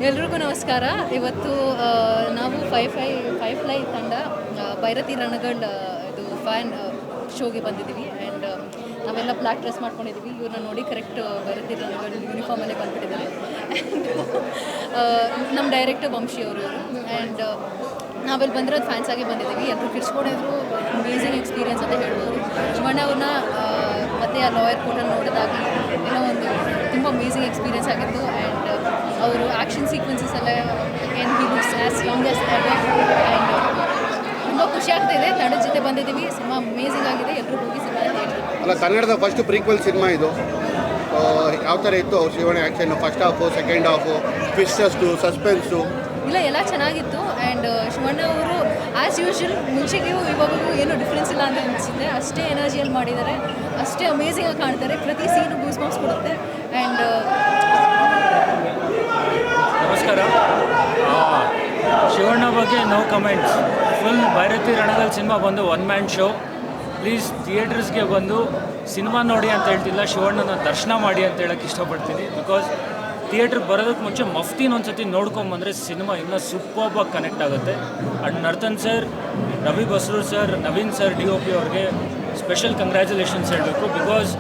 ಎಲ್ರಿಗೂ ನಮಸ್ಕಾರ. ಇವತ್ತು ನಾವು ಫೈವ್ ಫ್ಲೈ ತಂಡ ಭೈರತಿ ರಣಗಲ್ ಇದು ಫ್ಯಾನ್ ಶೋಗೆ ಬಂದಿದ್ದೀವಿ. ಆ್ಯಂಡ್ ನಾವೆಲ್ಲ ಬ್ಲ್ಯಾಕ್ ಡ್ರೆಸ್ ಮಾಡ್ಕೊಂಡಿದ್ದೀವಿ. ಇವ್ರನ್ನ ನೋಡಿ ಕರೆಕ್ಟ್ ಭೈರತಿ ರಣಗಲ್ ಯೂನಿಫಾರ್ಮಲ್ಲೇ ಬಂದುಬಿಟ್ಟಿದ್ದಾರೆ. ನಮ್ಮ ಡೈರೆಕ್ಟರ್ ವಂಶಿ ಅವರು. ಆ್ಯಂಡ್ ನಾವೆಲ್ಲಿ ಬಂದಿರೋದು ಫ್ಯಾನ್ಸ್ ಆಗಿ ಬಂದಿದ್ದೀವಿ. ಎಲ್ಲರೂ ಕಿರ್ಚ್ಕೊಂಡಿದ್ರು. ಅಮೇಝಿಂಗ್ ಎಕ್ಸ್ಪೀರಿಯನ್ಸ್ ಅಂತ ಹೇಳ್ಬೋದು. ಶಿವಣ್ಣ ಅವ್ರನ್ನ ಮತ್ತು ಆ ಲಾಯರ್ ಕೋರ್ಟಲ್ಲಿ ನೋಡೋದಾಗಿ ಏನೋ ಒಂದು ತುಂಬ ಅಮೇಝಿಂಗ್ ಎಕ್ಸ್ಪೀರಿಯನ್ಸ್ ಆಗಿತ್ತು. ಆ್ಯಂಡ್ ಅವರು ಆ್ಯಕ್ಷನ್ ಸೀಕ್ವೆನ್ಸಸ್ ಎಲ್ಲ ಏನು he looks as long as ever. And ತುಂಬ ಖುಷಿ ಆಗ್ತಾಯಿದೆ. ತಂಡದ ಜೊತೆ ಬಂದಿದ್ದೀವಿ. ಸಿನಿಮಾ ಅಮೇಝಿಂಗ್ ಆಗಿದೆ. ಎಲ್ಲರೂ ಹೋಗಿ ಸಿನಿಮಾ ಹೇಳ್ತೀವಿ. ಅಲ್ಲ, ಕನ್ನಡದ ಫಸ್ಟ್ ಪ್ರೀಕ್ವೆಲ್ ಸಿನಿಮಾ ಇದು. ಯಾವ ಥರ ಇತ್ತು ಅವ್ರು Shivanna action? First half, second half, twists, suspense ಎಲ್ಲ ಚೆನ್ನಾಗಿತ್ತು. ಆ್ಯಂಡ್ ಶಿವಣ್ಣ ಅವರು ಆ್ಯಸ್ ಯೂಶ್ವಲ್ ಮುಂಚೆಗೂ ಇವಾಗೂ ಏನೂ ಡಿಫ್ರೆನ್ಸ್ ಇಲ್ಲ ಅಂತ ಅನಿಸುತ್ತೆ. ಅಷ್ಟೇ ಎನರ್ಜಿಯಲ್ಲಿ ಮಾಡಿದ್ದಾರೆ. ಅಷ್ಟೇ ಅಮೇಝಿಂಗಾಗಿ ಕಾಣ್ತಾರೆ. ಪ್ರತಿ ಸೀನು ಗೂಸ್ ಬಾಂಬ್ಸ್ ಕೊಡುತ್ತೆ. ಆ್ಯಂಡ್ ನಮಸ್ಕಾರ. ಶಿವಣ್ಣ ಬಗ್ಗೆ no comments. Full Bhairathi Ranagal cinema ಬಂದು ಒನ್ ಮ್ಯಾನ್ ಶೋ. ಪ್ಲೀಸ್ ಥಿಯೇಟರ್ಸ್ಗೆ ಬಂದು ಸಿನಿಮಾ ನೋಡಿ ಅಂತ ಹೇಳ್ತಿಲ್ಲ, ಶಿವಣ್ಣನ ದರ್ಶನ ಮಾಡಿ ಅಂತ ಹೇಳೋಕ್ಕೆ ಇಷ್ಟಪಡ್ತೀನಿ. ಬಿಕಾಸ್ ಥಿಯೇಟ್ರಿಗೆ ಬರೋದಕ್ಕೆ ಮುಂಚೆ ಮಫ್ತಿನ ಒಂದು ಸತಿ ನೋಡ್ಕೊಂಬಂದರೆ ಸಿನಿಮಾ ಇನ್ನೂ ಸೂಪರ್ಬಾಗಿ ಕನೆಕ್ಟ್ ಆಗುತ್ತೆ. And Narthan sir, Ravi Basrur sir, Naveen sir, DOP ಅವ್ರಿಗೆ ಸ್ಪೆಷಲ್ ಕಂಗ್ರ್ಯಾಚುಲೇಷನ್ಸ್ ಹೇಳಬೇಕು. Because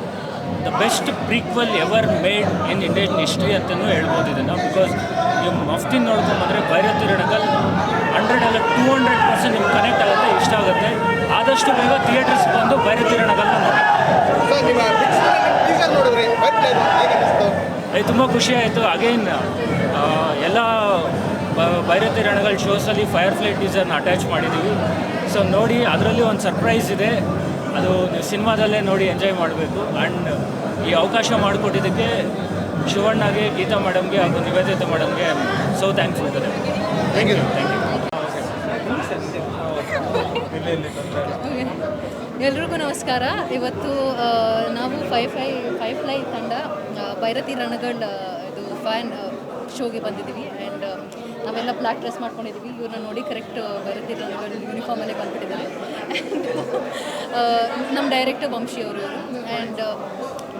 the best prequel ever made in Indian history ಅಂತಲೂ ಹೇಳ್ಬೋದು ಇದನ್ನು. ಬಿಕಾಸ್ ನೀವು ಮಫ್ತಿನ ನೋಡ್ಕೊಂಬಂದರೆ ಭೈರತಿ ರಣಗಲ್ 100 ಅಲ್ಲ 200% ನಿಮ್ಗೆ ಕನೆಕ್ಟ್ ಆಗುತ್ತೆ, ಇಷ್ಟ ಆಗುತ್ತೆ. ಆದಷ್ಟು ಬೇಗ ಥಿಯೇಟರ್ಸ್ ಬಂದು ಭೈರತಿ ರಣಗಲ್ನ ನೋಡಿ. ಅದು ತುಂಬ ಖುಷಿ ಆಯಿತು. ಅಗೇನ್ ಎಲ್ಲ ಭೈರತಿ ರಣಗಲ್ ಶೋಸಲ್ಲಿ ಫೈರ್ ಫ್ಲೈ ಟೀಸರ್ನ ಅಟ್ಯಾಚ್ ಮಾಡಿದ್ದೀವಿ. ಸೊ ನೋಡಿ, ಅದರಲ್ಲಿ ಒಂದು ಸರ್ಪ್ರೈಸ್ ಇದೆ. ಅದು ನೀವು ಸಿನಿಮಾದಲ್ಲೇ ನೋಡಿ ಎಂಜಾಯ್ ಮಾಡಬೇಕು. ಆ್ಯಂಡ್ ಈ ಅವಕಾಶ ಮಾಡಿಕೊಟ್ಟಿದ್ದಕ್ಕೆ ಶಿವಣ್ಣಗೆ, ಗೀತಾ ಮೇಡಮ್ಗೆ ಹಾಗೂ ನಿವೇದಿತಾ ಮೇಡಮ್ಗೆ ಸೊ ಥ್ಯಾಂಕ್ಫುಲ್ ಇದೆ. Thank you. ಎಲ್ರಿಗೂ ನಮಸ್ಕಾರ. ಇವತ್ತು ನಾವು ಫೈವ್ ಫ್ಲೈ ತಂಡ ಭೈರತಿ ರಣಗಲ್ ಇದು ಫ್ಯಾನ್ ಶೋಗೆ ಬಂದಿದ್ದೀವಿ. ಆ್ಯಂಡ್ ನಾವೆಲ್ಲ ಬ್ಲ್ಯಾಕ್ ಡ್ರೆಸ್ ಮಾಡ್ಕೊಂಡಿದ್ದೀವಿ. ಇವ್ರನ್ನ ನೋಡಿ ಕರೆಕ್ಟ್ ಭೈರತಿ ರಣಗಲ್ ಯೂನಿಫಾರ್ಮಲ್ಲೇ ಬಂದುಬಿಟ್ಟಿದ್ದಾರೆ. ನಮ್ಮ ಡೈರೆಕ್ಟರ್ ವಂಶಿ ಅವರು. ಆ್ಯಂಡ್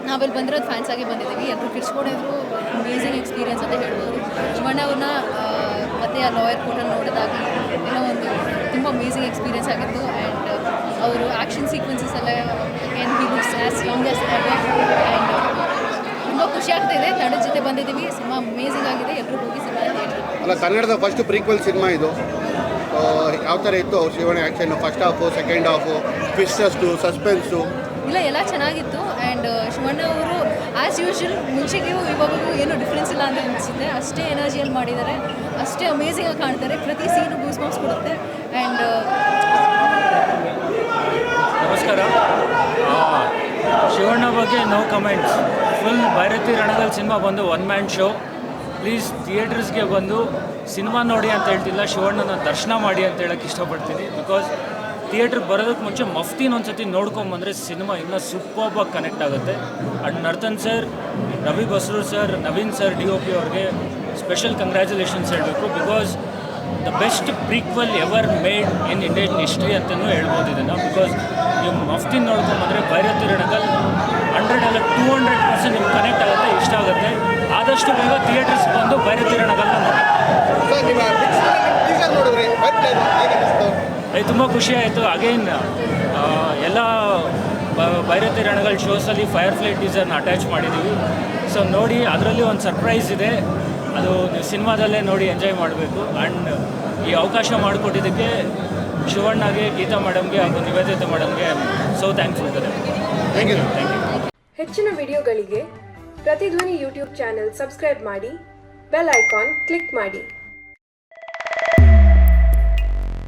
ನಾವೆಲ್ಲಿ ಬಂದಿರೋದು ಫ್ಯಾನ್ಸ್ ಆಗಿ ಬಂದಿದ್ದೀವಿ. ಎಲ್ಲರೂ ಕಿರ್ಚ್ಕೊಂಡಿದ್ರು. ಅಮೇಝಿಂಗ್ ಎಕ್ಸ್ಪೀರಿಯನ್ಸ್ ಅಂತ ಹೇಳ್ಬೋದು. ಶಿವಣ್ಣ ಅವ್ರನ್ನ ಮತ್ತು ಆ ಲಾಯರ್ ಕೋರ್ಟಲ್ಲಿ ನೋಡೋದಾಗಿ ಏನೋ ಒಂದು ತುಂಬ ಅಮೇಝಿಂಗ್ ಎಕ್ಸ್ಪೀರಿಯನ್ಸ್ ಆಗಿತ್ತು. ಆ್ಯಂಡ್ ಅವರು ಆ್ಯಕ್ಷನ್ ಸೀಕ್ವೆನ್ಸಸ್ ಎಲ್ಲ ಏನು he looks as long as ever. And ತುಂಬ ಖುಷಿ ಆಗ್ತಾಯಿದೆ. ತಂಡದ ಜೊತೆ ಬಂದಿದ್ದೀವಿ. ಸಿನಿಮಾ ಅಮೇಝಿಂಗ್ ಆಗಿದೆ. ಎಲ್ಲರೂ ಹೋಗಿ ಸಿನಿಮಾ ಹೇಳ್ತೀವಿ. ಅಲ್ಲ, ಕನ್ನಡದ ಫಸ್ಟ್ ಪ್ರೀಕ್ವೆಲ್ ಸಿನಿಮಾ ಇದು. ಯಾವ ಥರ ಇತ್ತು ಅವ್ರು Shivanna action? First half, second half, twists, suspense ಎಲ್ಲ ಚೆನ್ನಾಗಿತ್ತು. ಆ್ಯಂಡ್ ಶಿವಣ್ಣ ಅವರು ಆ್ಯಸ್ ಯೂಶ್ವಲ್ ಮುಂಚೆಗೂ ಇವಾಗೂ ಏನೂ ಡಿಫ್ರೆನ್ಸ್ ಇಲ್ಲ ಅಂತ ಅನಿಸುತ್ತೆ. ಅಷ್ಟೇ ಎನರ್ಜಿಯಲ್ಲಿ ಮಾಡಿದ್ದಾರೆ. ಅಷ್ಟೇ ಅಮೇಝಿಂಗಾಗಿ ಕಾಣ್ತಾರೆ. ಪ್ರತಿ ಸೀನು ಗೂಸ್ ಬಾಂಬ್ಸ್ ಕೊಡುತ್ತೆ. ಆ್ಯಂಡ್ ನಮಸ್ಕಾರ. ಶಿವಣ್ಣ ಬಗ್ಗೆ no comments. Full Bhairathi Ranagal cinema ಬಂದು ಒನ್ ಮ್ಯಾನ್ ಶೋ. ಪ್ಲೀಸ್ ಥಿಯೇಟರ್ಸ್ಗೆ ಬಂದು ಸಿನಿಮಾ ನೋಡಿ ಅಂತ ಹೇಳ್ತಿಲ್ಲ, ಶಿವಣ್ಣನ ದರ್ಶನ ಮಾಡಿ ಅಂತ ಹೇಳೋಕ್ಕೆ ಇಷ್ಟಪಡ್ತೀನಿ. ಬಿಕಾಸ್ ಥಿಯೇಟ್ರಿಗೆ ಬರೋದಕ್ಕೆ ಮುಂಚೆ ಮಫ್ತಿನ ಒಂದು ಸತಿ ನೋಡ್ಕೊಂಬಂದರೆ ಸಿನಿಮಾ ಇನ್ನೂ ಸೂಪರ್ಬಾಗಿ ಕನೆಕ್ಟ್ ಆಗುತ್ತೆ. And Narthan sir, Ravi Basrur sir, Naveen sir, DOP ಅವ್ರಿಗೆ ಸ್ಪೆಷಲ್ ಕಂಗ್ರ್ಯಾಚುಲೇಷನ್ಸ್ ಹೇಳಬೇಕು. Because the best prequel ever made in Indian history ಅಂತಲೂ ಹೇಳ್ಬೋದು ಇದನ್ನು. ಬಿಕಾಸ್ ನೀವು ಮಫ್ತಿನ ನೋಡ್ಕೊಂಬಂದರೆ ಭೈರತಿ ರಣಗಲ್ 100 ಅಲ್ಲ 200% ನಿಮ್ಗೆ ಕನೆಕ್ಟ್ ಆಗುತ್ತೆ, ಇಷ್ಟ ಆಗುತ್ತೆ. ಆದಷ್ಟು ಬೇಗ ಥಿಯೇಟರ್ಸ್ ಬಂದು ಭೈರತಿ ರಣಗಲ್ನ ನೋಡಿ. ಅದು ತುಂಬ ಖುಷಿ ಆಯಿತು. ಅಗೇನ್ ಎಲ್ಲ ಭೈರತಿ ರಣಗಲ್ ಶೋಸಲ್ಲಿ ಫೈರ್ ಫ್ಲೈ ಟೀಸರ್ನ ಅಟ್ಯಾಚ್ ಮಾಡಿದ್ದೀವಿ. ಸೊ ನೋಡಿ, ಅದರಲ್ಲಿ ಒಂದು ಸರ್ಪ್ರೈಸ್ ಇದೆ. ಅದು ನೀವು ಸಿನಿಮಾದಲ್ಲೇ ನೋಡಿ ಎಂಜಾಯ್ ಮಾಡಬೇಕು. ಆ್ಯಂಡ್ ಈ ಅವಕಾಶ ಮಾಡಿಕೊಟ್ಟಿದ್ದಕ್ಕೆ ಶಿವಣ್ಣಗೆ, ಗೀತಾ ಮೇಡಮ್ಗೆ ಹಾಗೂ ನಿವೇದಿತಾ ಮೇಡಮ್ಗೆ ಸೊ ಥ್ಯಾಂಕ್ಫುಲ್ ಇದೆ. Thank you. ಹೆಚ್ಚಿನ ವಿಡಿಯೋಗಳಿಗೆ ಪ್ರತಿಧ್ವನಿ ಯೂಟ್ಯೂಬ್ ಚಾನೆಲ್ ಸಬ್ಸ್ಕ್ರೈಬ್ ಮಾಡಿ, ಬೆಲ್ ಐಕಾನ್ ಕ್ಲಿಕ್ ಮಾಡಿ.